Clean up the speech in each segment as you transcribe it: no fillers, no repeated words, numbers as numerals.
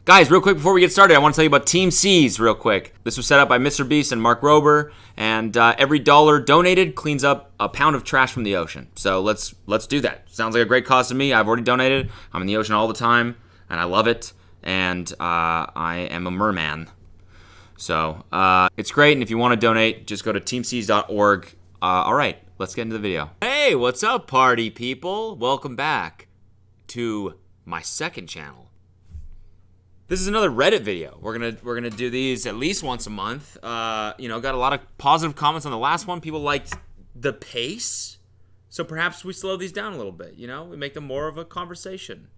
Guys, real quick before we get started, I want to tell you about Team C's real quick. This was set up by Mr. Beast and Mark Rober, and every dollar donated cleans up a pound of trash from the ocean. So let's do that. Sounds like a great cause to me. I've already donated. I'm in the ocean all the time, and I love it. And I am a merman. So it's great, and if you want to donate, just go to teamcs.org. All right, let's get into the video. Hey, what's up, party people? Welcome back to my second channel. This is another Reddit video. We're gonna do these at least once a month. Got a lot of positive comments on the last one. People liked the pace, so perhaps we slow these down a little bit. We make them more of a conversation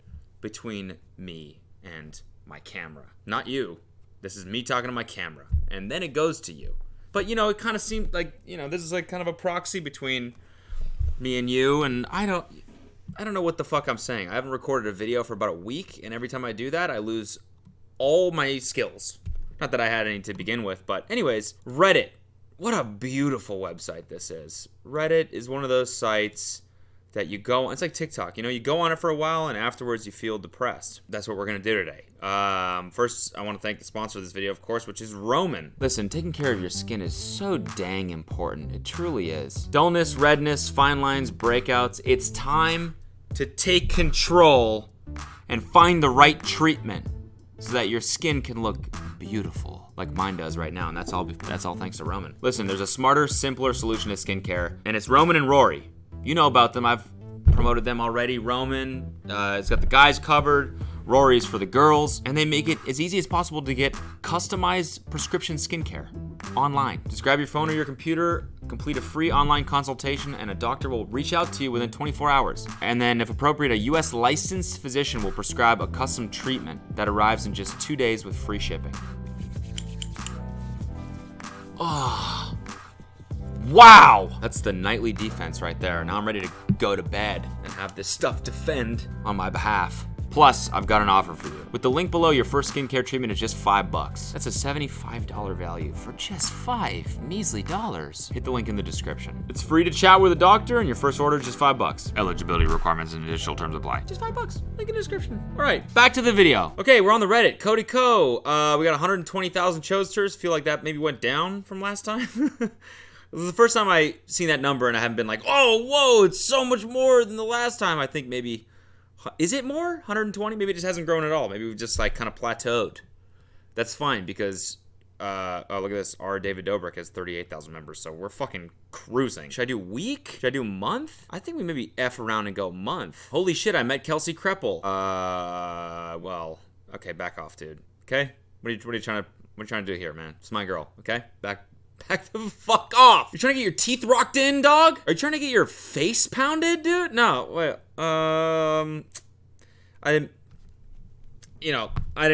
between me and my camera, not you. This is me talking to my camera, and then it goes to you. But it kind of seemed like this is like kind of a proxy between me and you, and I don't know what the fuck I'm saying. I haven't recorded a video for about a week, and every time I do that, I lose all my skills. Not that I had any to begin with, but anyways, Reddit. What a beautiful website this is. Reddit is one of those sites that you go on. It's like TikTok. You go on it for a while, and afterwards you feel depressed. That's what we're going to do today. First, I want to thank the sponsor of this video, of course, which is Roman. Listen, taking care of your skin is so dang important. It truly is. Dullness, redness, fine lines, breakouts. It's time to take control and find the right treatment so that your skin can look beautiful like mine does right now, and that's all thanks to Roman. Listen, there's a smarter, simpler solution to skincare, and it's Roman and Rory. You know about them. I've promoted them already. Roman, it's got the guys covered. Rory's for the girls, and they make it as easy as possible to get customized prescription skincare online. Just grab your phone or your computer, complete a free online consultation, and a doctor will reach out to you within 24 hours. And then, if appropriate, a U.S. licensed physician will prescribe a custom treatment that arrives in just 2 days with free shipping. Oh, wow! That's the nightly defense right there. Now I'm ready to go to bed and have this stuff defend on my behalf. Plus, I've got an offer for you. With the link below, your first skincare treatment is just $5. That's a $75 value for just $5 measly dollars. Hit the link in the description. It's free to chat with a doctor, and your first order is just $5. Eligibility requirements and additional terms apply. Just $5. Link in the description. All right, back to the video. Okay, we're on the Reddit. Cody Co. We got 120,000 chosters. Feel like that maybe went down from last time. This is the first time I seen that number, and I haven't been like, oh, whoa, it's so much more than the last time. I think maybe. Is it more? 120? Maybe it just hasn't grown at all. Maybe we've just like kind of plateaued. That's fine because, oh, look at this. Our David Dobrik has 38,000 members, so we're fucking cruising. Should I do week? Should I do month? I think we maybe F around and go month. Holy shit, I met Kelsey Kreppel. Well, okay, back off, dude. Okay? What are you trying to do here, man? It's my girl, okay? Back the fuck off. You're trying to get your teeth rocked in, dog? Are you trying to get your face pounded, dude? No, wait. I didn't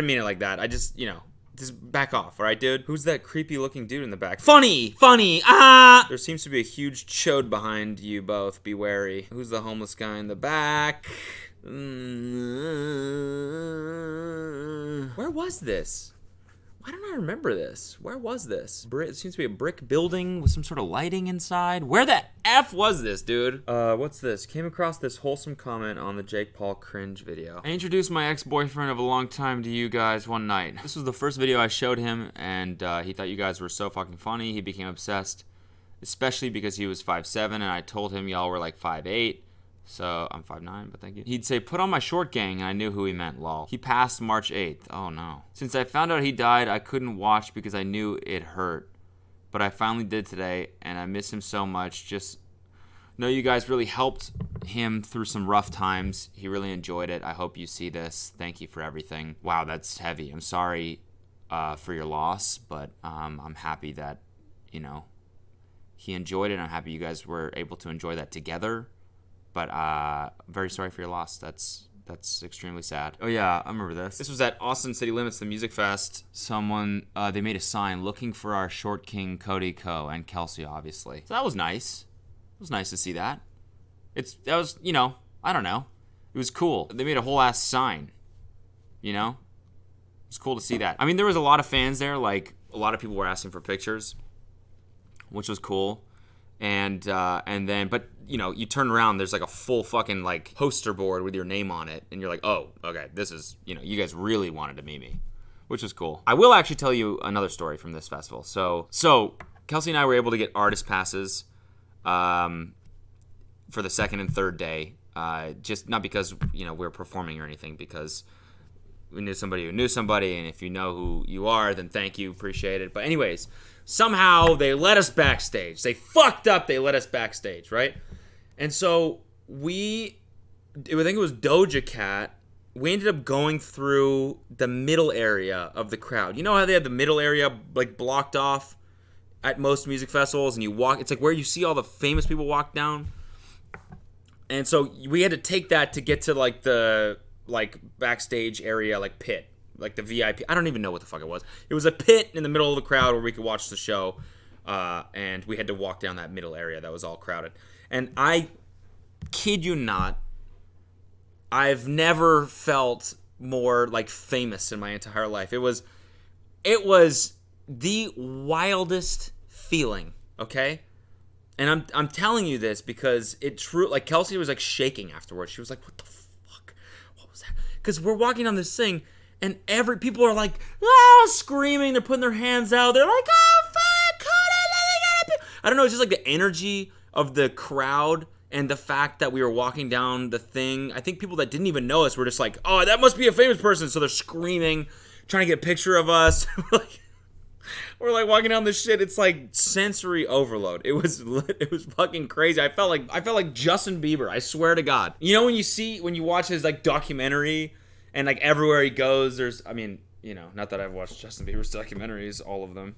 mean it like that. I just back off, all right, dude? Who's that creepy looking dude in the back? Funny, ah! There seems to be a huge chode behind you both. Be wary. Who's the homeless guy in the back? Where was this? Why don't I remember this? Where was this? It seems to be a brick building with some sort of lighting inside. Where the F was this, dude? What's this? Came across this wholesome comment on the Jake Paul cringe video. I introduced my ex-boyfriend of a long time to you guys one night. This was the first video I showed him, and he thought you guys were so fucking funny. He became obsessed, especially because he was 5'7", and I told him y'all were like 5'8". So, I'm 5'9", but thank you. He'd say, put on my short gang, and I knew who he meant, lol. He passed March 8th. Oh, no. Since I found out he died, I couldn't watch because I knew it hurt. But I finally did today, and I miss him so much. Just know you guys really helped him through some rough times. He really enjoyed it. I hope you see this. Thank you for everything. Wow, that's heavy. I'm sorry for your loss, but I'm happy that, he enjoyed it. I'm happy you guys were able to enjoy that together. But very sorry for your loss. That's extremely sad. Oh yeah, I remember this. This was at Austin City Limits, the music fest. Someone, they made a sign looking for our short king Cody Co. and Kelsey, obviously. So that was nice. It was nice to see that. That was, I don't know. It was cool. They made a whole ass sign. It was cool to see that. I mean, there was a lot of fans there. Like, a lot of people were asking for pictures, which was cool. And then, but you know, you turn around, there's like a full fucking like poster board with your name on it, and you're like, oh, okay, this is, you know, you guys really wanted to meet me, which is cool. I will actually tell you another story from this festival. So Kelsey and I were able to get artist passes, for the second and third day, just not because, you know, we're performing or anything, because we knew somebody who knew somebody, and if you know who you are, then thank you, appreciate it. But anyways, somehow they let us backstage. They fucked up, they let us backstage, right? And so I think it was Doja Cat, we ended up going through the middle area of the crowd. You know how they have the middle area like blocked off at most music festivals, and you walk, it's like where you see all the famous people walk down. And so we had to take that to get to like the like backstage area, like pit, like the VIP. I don't even know what the fuck it was. It was a pit in the middle of the crowd where we could watch the show, and we had to walk down that middle area that was all crowded. And I kid you not, I've never felt more like famous in my entire life. It was the wildest feeling, okay? And I'm telling you this because it true, like Kelsey was like shaking afterwards. She was like, what the fuck? What was that? Because we're walking on this thing, and people are like, screaming. They're putting their hands out. They're like, oh, fuck, Cody. I don't know. It's just like the energy of the crowd and the fact that we were walking down the thing. I think people that didn't even know us were just like, oh, that must be a famous person. So they're screaming, trying to get a picture of us. We're like walking down this shit. It's like sensory overload. It was fucking crazy. I felt like Justin Bieber. I swear to God. You know when you watch his like documentary, and like everywhere he goes, I mean, you know, not that I've watched Justin Bieber's documentaries, all of them.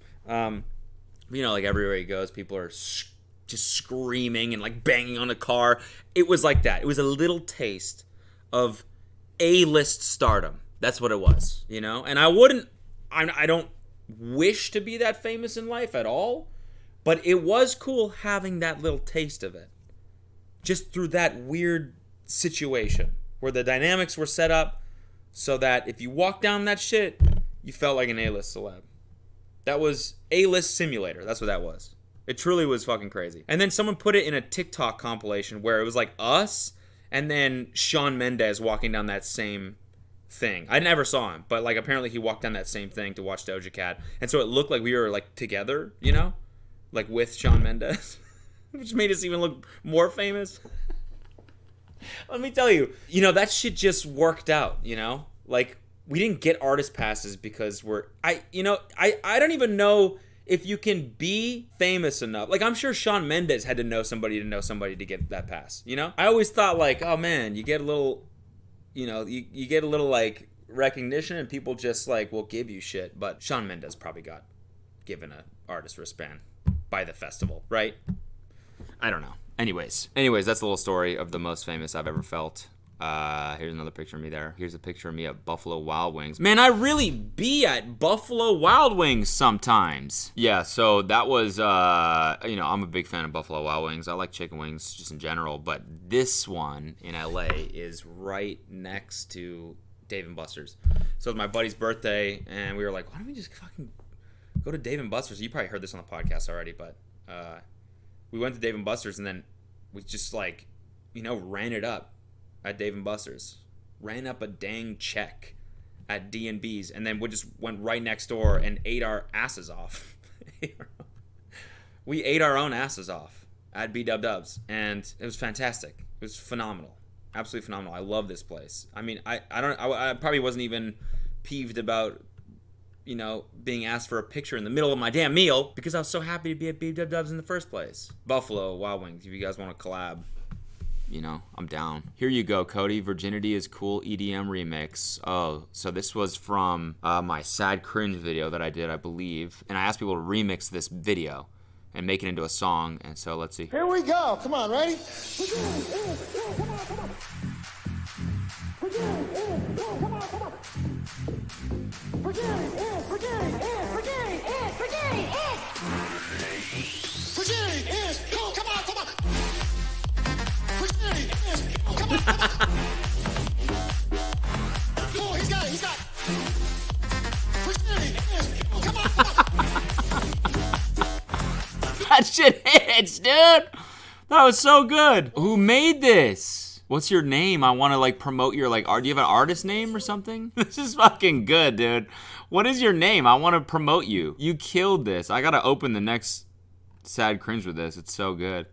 You know, like everywhere he goes, people are just screaming and like banging on a car. It was like that. It was a little taste of A-list stardom. That's what it was, you know? And I don't wish to be that famous in life at all, but it was cool having that little taste of it. Just through that weird situation where the dynamics were set up so that if you walked down that shit, you felt like an A-list celeb. That was A-list simulator. That's what that was. It truly was fucking crazy. And then someone put it in a TikTok compilation where it was like us and then Shawn Mendes walking down that same thing. I never saw him, but like apparently he walked down that same thing to watch Doja Cat. And so it looked like we were like together, you know? Like with Shawn Mendes. Which made us even look more famous. Let me tell you, you know, that shit just worked out, you know? Like, we didn't get artist passes because I don't even know if you can be famous enough. Like, I'm sure Shawn Mendes had to know somebody to get that pass, you know? I always thought, like, oh, man, you get a little, you know, you get a little, like, recognition and people just, like, will give you shit. But Shawn Mendes probably got given an artist wristband by the festival, right? I don't know. Anyways, that's a little story of the most famous I've ever felt. Here's another picture of me there. Here's a picture of me at Buffalo Wild Wings. Man, I really be at Buffalo Wild Wings sometimes. Yeah, so that was, you know, I'm a big fan of Buffalo Wild Wings. I like chicken wings just in general, but this one in LA is right next to Dave & Buster's. So it was my buddy's birthday, and we were like, why don't we just fucking go to Dave & Buster's? You probably heard this on the podcast already, but we went to Dave & Buster's, and then we just, like, you know, ran it up at Dave & Buster's. Ran up a dang check at D&B's, and then we just went right next door and ate our asses off. We ate our own asses off at B-Dub-Dubs, and it was fantastic. It was phenomenal. Absolutely phenomenal. I love this place. I mean, I probably wasn't even peeved about, you know, being asked for a picture in the middle of my damn meal because I was so happy to be at B-Dub-Dubs in the first place. Buffalo Wild Wings, if you guys want to collab, you know, I'm down. Here you go, Cody. Virginity is Cool EDM remix. Oh, so this was from my Sad Cringe video that I did, I believe. And I asked people to remix this video and make it into a song. And so let's see. Here we go. Come on, ready? Oh, he's got it. That shit hits, dude. That was so good. Who made this? What's your name? I want to like promote your like art. Do you have an artist name or something? This is fucking good, dude. What is your name? I want to promote you. You killed this. I gotta open the next sad cringe with this. It's so good.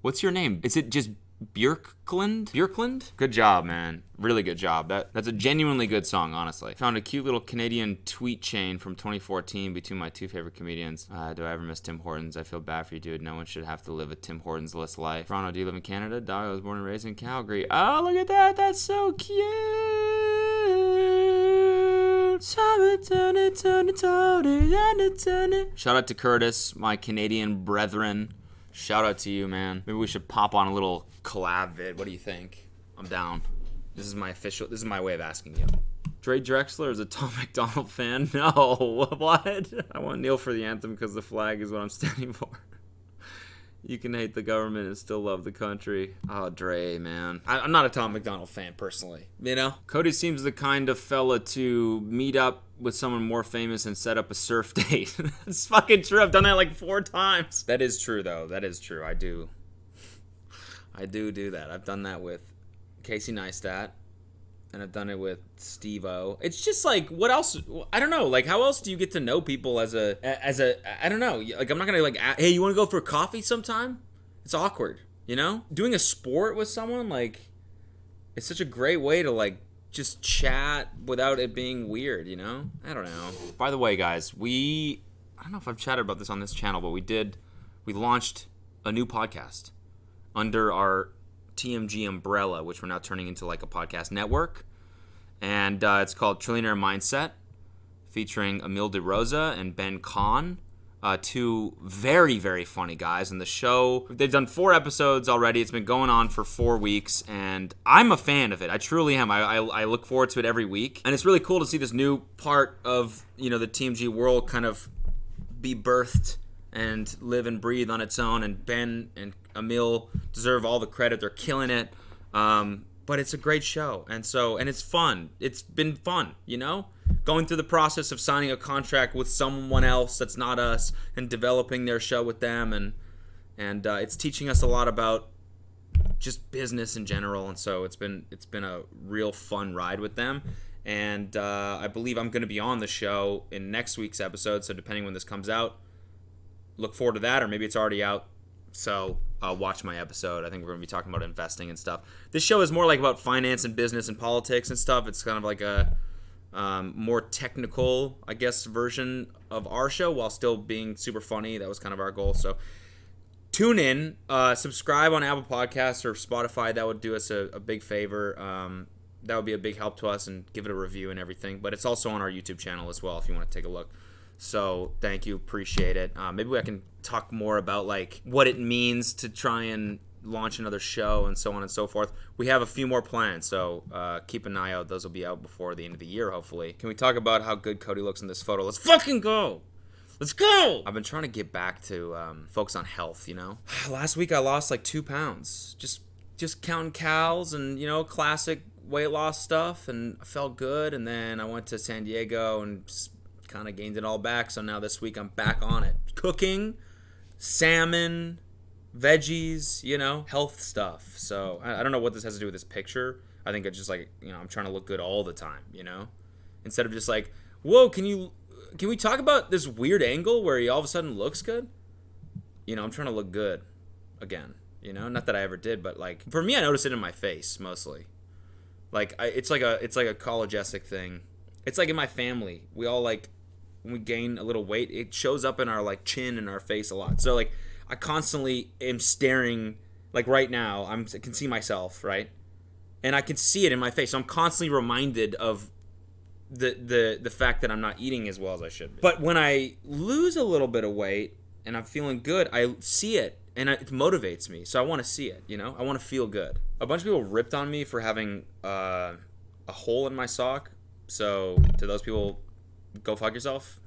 What's your name? Is it just Björklund? Björklund? Good job, man. Really good job. That's a genuinely good song, honestly. Found a cute little Canadian tweet chain from 2014 between my two favorite comedians. Do I ever miss Tim Hortons? I feel bad for you, dude. No one should have to live a Tim Hortons-less life. Toronto, do you live in Canada? Dog, I was born and raised in Calgary. Oh, look at that. That's so cute. Shout out to Curtis, my Canadian brethren. Shout out to you, man. Maybe we should pop on a little collab vid. What do you think? I'm down. This is my way of asking you. Dre Drexler is a Tom McDonald fan? No. What? I want Kneel for the anthem because the flag is what I'm standing for. You can hate the government and still love the country. Oh, Dre, man. I'm not a Tom McDonald fan, personally. You know? Cody seems the kind of fella to meet up with someone more famous and set up a surf date. It's fucking true. I've done that like 4 times. That is true, though. That is true. I do that. I've done that with Casey Neistat. And I've done it with Steve-O. It's just like, what else? I don't know. Like, how else do you get to know people as a, I don't know. Like, I'm not going to like, hey, you want to go for coffee sometime? It's awkward, you know? Doing a sport with someone, like, it's such a great way to, like, just chat without it being weird, you know? I don't know. By the way, guys, I don't know if I've chatted about this on this channel, but we launched a new podcast under our TMG umbrella, which we're now turning into like a podcast network, and it's called Trillionaire Mindset, featuring Emil DeRosa and Ben Kahn, 2 very, very funny guys. And the show, they've done 4 episodes already. It's been going on for 4 weeks, and I'm a fan of it. I truly am. I look forward to it every week, and it's really cool to see this new part of, you know, the TMG world kind of be birthed and live and breathe on its own. And Ben and Emil deserve all the credit. They're killing it. But it's a great show. And it's fun. It's been fun, you know? Going through the process of signing a contract with someone else that's not us and developing their show with them. And it's teaching us a lot about just business in general. And so it's been a real fun ride with them. And I believe I'm going to be on the show in next week's episode. So depending when this comes out, look forward to that, or maybe it's already out. So watch my episode. I think we're going to be talking about investing and stuff. This show is more like about finance and business and politics and stuff. It's kind of like a more technical, I guess, version of our show while still being super funny. That was kind of our goal. So tune in. Subscribe on Apple Podcasts or Spotify. That would do us a big favor. That would be a big help to us, and give it a review and everything. But it's also on our YouTube channel as well if you want to take a look. So thank you, appreciate it. Maybe I can talk more about like what it means to try and launch another show and so on and so forth. We have a few more plans, so keep an eye out. Those will be out before the end of the year, hopefully. Can we talk about how good Cody looks in this photo? Let's fucking go! Let's go! I've been trying to get back to focus on health, you know? Last week I lost like 2 pounds. Just counting calories and, you know, classic weight loss stuff, and I felt good. And then I went to San Diego and just kind of gained it all back. So now this week I'm back on it. Cooking, salmon, veggies, you know, health stuff. So I don't know what this has to do with this picture. I think it's just like, you know, I'm trying to look good all the time, you know, instead of just like, whoa, can we talk about this weird angle where he all of a sudden looks good? You know, I'm trying to look good again, you know, not that I ever did, but like for me, I notice it in my face mostly. Like it's like a college-esque thing. It's like in my family, we all like, when we gain a little weight, it shows up in our like chin and our face a lot. So like I constantly am staring, like right now I can see myself, right? And I can see it in my face. So I'm constantly reminded of the fact that I'm not eating as well as I should be. But when I lose a little bit of weight and I'm feeling good, I see it and it motivates me. So I want to see it, you know? I want to feel good. A bunch of people ripped on me for having a hole in my sock. So to those people, go fuck yourself,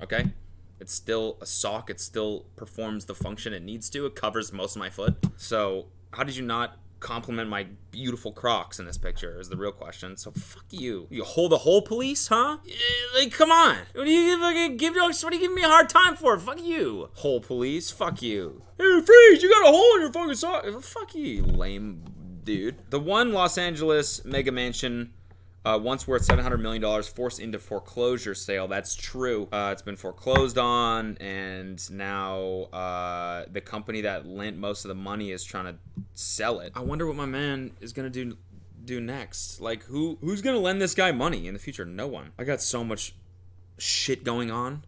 okay? It's still a sock. It still performs the function it needs to. It covers most of my foot. So how did you not compliment my beautiful Crocs in this picture is the real question. So fuck you. You hold the hole police, huh? Like, come on. What are you giving me a hard time for? Fuck you. Hole police, fuck you. Hey, Freeze, you got a hole in your fucking sock. Fuck you, lame dude. The one Los Angeles mega mansion, once worth $700 million, forced into foreclosure sale. That's true. It's been foreclosed on, and now the company that lent most of the money is trying to sell it. I wonder what my man is gonna do next. Like, who's gonna lend this guy money in the future? No one. I got so much shit going on.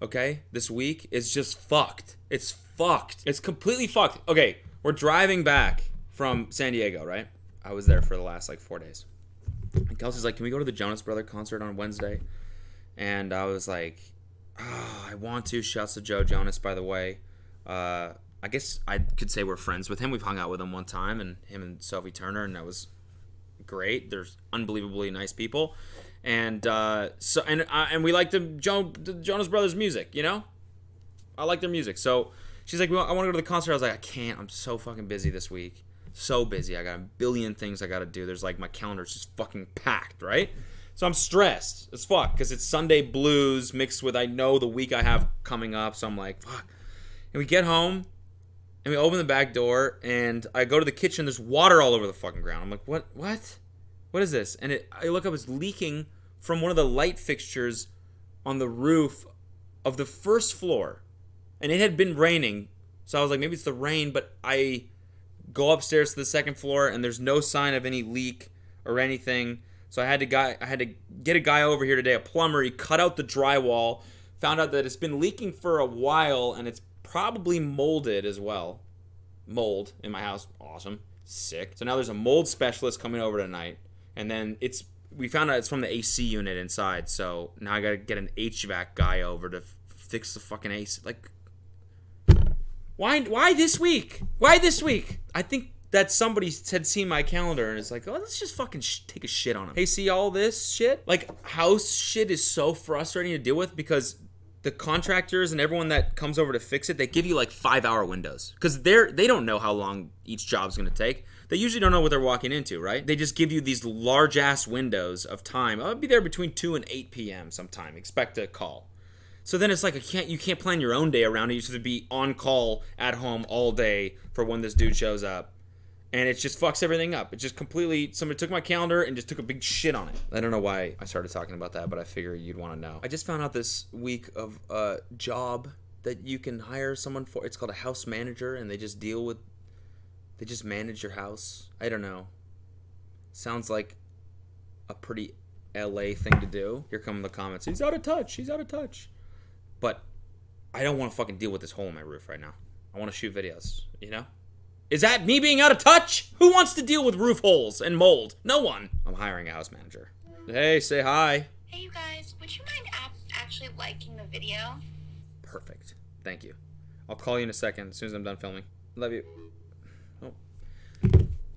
Okay, this week is just fucked. It's fucked. It's completely fucked. Okay, we're driving back from San Diego, right? I was there for the last 4 days. And Kelsey's like, can we go to the Jonas Brother concert on Wednesday? And I was like, oh, I want to. Shouts to Joe Jonas, by the way. I guess I could say we're friends with him. We've hung out with him one time, and him and Sophie Turner, and that was great. They're unbelievably nice people. And and we like the Jonas Brothers music, you know? I like their music. So she's like, well, I want to go to the concert. I was like, I can't. I'm so fucking busy this week. So busy. I got a billion things I got to do. There's my calendar's just fucking packed, right? So I'm stressed as fuck because it's Sunday blues mixed with I know the week I have coming up. So I'm like, fuck. And we get home and we open the back door and I go to the kitchen. There's water all over the fucking ground. I'm like, what? What is this? And I look up, it's leaking from one of the light fixtures on the roof of the first floor. And it had been raining. So I was like, maybe it's the rain, but I go upstairs to the second floor and there's no sign of any leak or anything. So I had to get a guy over here today, a plumber. He cut out the drywall, found out that it's been leaking for a while and it's probably molded as well. Mold in my house, awesome, sick. So now there's a mold specialist coming over tonight, and then we found out it's from the AC unit inside. So now I gotta get an HVAC guy over to fix the fucking AC. Like, why this week? Why this week? I think that somebody had seen my calendar and it's like, oh, let's just fucking take a shit on him. Hey, see all this shit? House shit is so frustrating to deal with because the contractors and everyone that comes over to fix it, they give you 5-hour windows because they don't know how long each job's gonna take. They usually don't know what they're walking into, right? They just give you these large ass windows of time. I'll be there between 2 and 8 p.m. sometime. Expect a call. So then it's you can't plan your own day around it. You have to be on call at home all day for when this dude shows up. And it just fucks everything up. It just completely, somebody took my calendar and just took a big shit on it. I don't know why I started talking about that, but I figure you'd want to know. I just found out this week of a job that you can hire someone for. It's called a house manager, and they just manage your house. I don't know. Sounds like a pretty LA thing to do. Here come the comments. He's out of touch. But I don't want to fucking deal with this hole in my roof right now. I want to shoot videos, you know? Is that me being out of touch? Who wants to deal with roof holes and mold? No one. I'm hiring a house manager. Hey, say hi. Hey, you guys. Would you mind actually liking the video? Perfect. Thank you. I'll call you in a second as soon as I'm done filming. Love you. Oh.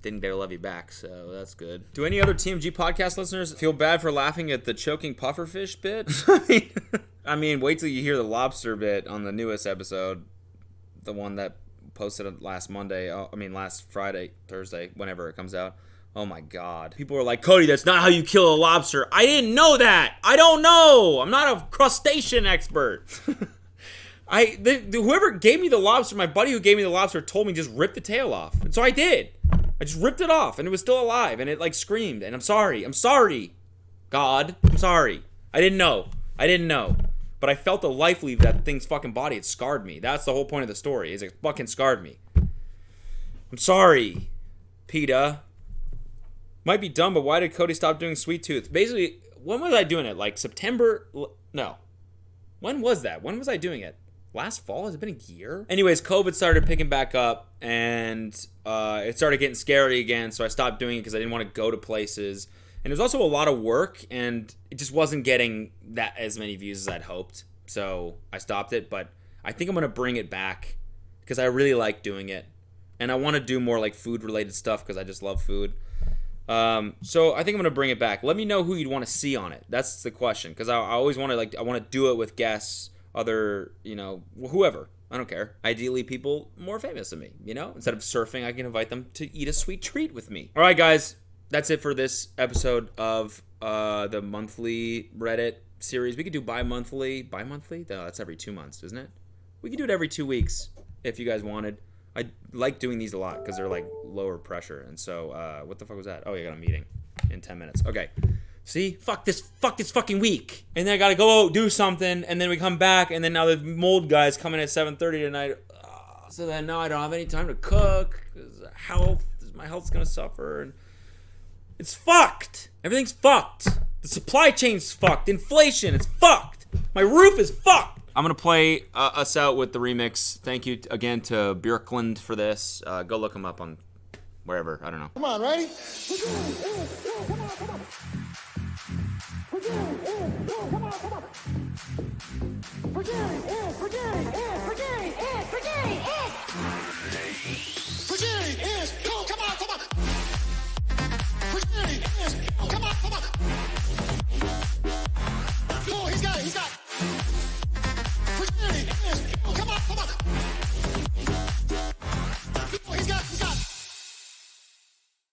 Didn't dare love you back, so that's good. Do any other TMG podcast listeners feel bad for laughing at the choking pufferfish bit? I mean, wait till you hear the lobster bit on the newest episode. The one that posted last Friday, Thursday, whenever it comes out. Oh my God. People are like, Cody, that's not how you kill a lobster. I didn't know that. I don't know. I'm not a crustacean expert. Whoever gave me the lobster, my buddy who gave me the lobster told me just rip the tail off. And so I did. I just ripped it off and it was still alive and it screamed. And I'm sorry. God, I'm sorry. I didn't know. But I felt the life leave that thing's fucking body. It scarred me. That's the whole point of the story, is it fucking scarred me. I'm sorry, PETA. Might be dumb, but why did Cody stop doing Sweet Tooth? Basically, when was I doing it? September? No. When was that? When was I doing it? Last fall? Has it been a year? Anyways, COVID started picking back up, and it started getting scary again, so I stopped doing it because I didn't want to go to places. And it was also a lot of work, and it just wasn't getting as many views as I'd hoped. So I stopped it, but I think I'm going to bring it back because I really like doing it. And I want to do more food-related stuff because I just love food. So I think I'm going to bring it back. Let me know who you'd want to see on it. That's the question. Because I always want to, I want to do it with guests, other, whoever. I don't care. Ideally, people more famous than me, you know? Instead of surfing, I can invite them to eat a sweet treat with me. All right, guys. That's it for this episode of the monthly Reddit series. We could do bi-monthly. Bi-monthly? No, that's every 2 months, isn't it? We could do it every 2 weeks if you guys wanted. I like doing these a lot because they're like lower pressure. And so, what the fuck was that? Oh, I got a meeting in 10 minutes. Okay. See? Fuck this fucking week. And then I gotta go do something, and then we come back, and then now the mold guy's coming at 7:30 tonight. So then now I don't have any time to cook. My health's gonna suffer, and it's fucked. Everything's fucked. The supply chain's fucked. Inflation, it's fucked. My roof is fucked. I'm gonna play us out with the remix. Thank you again to Björklund for this. Go look him up on wherever. I don't know. Come on, ready? Forget it.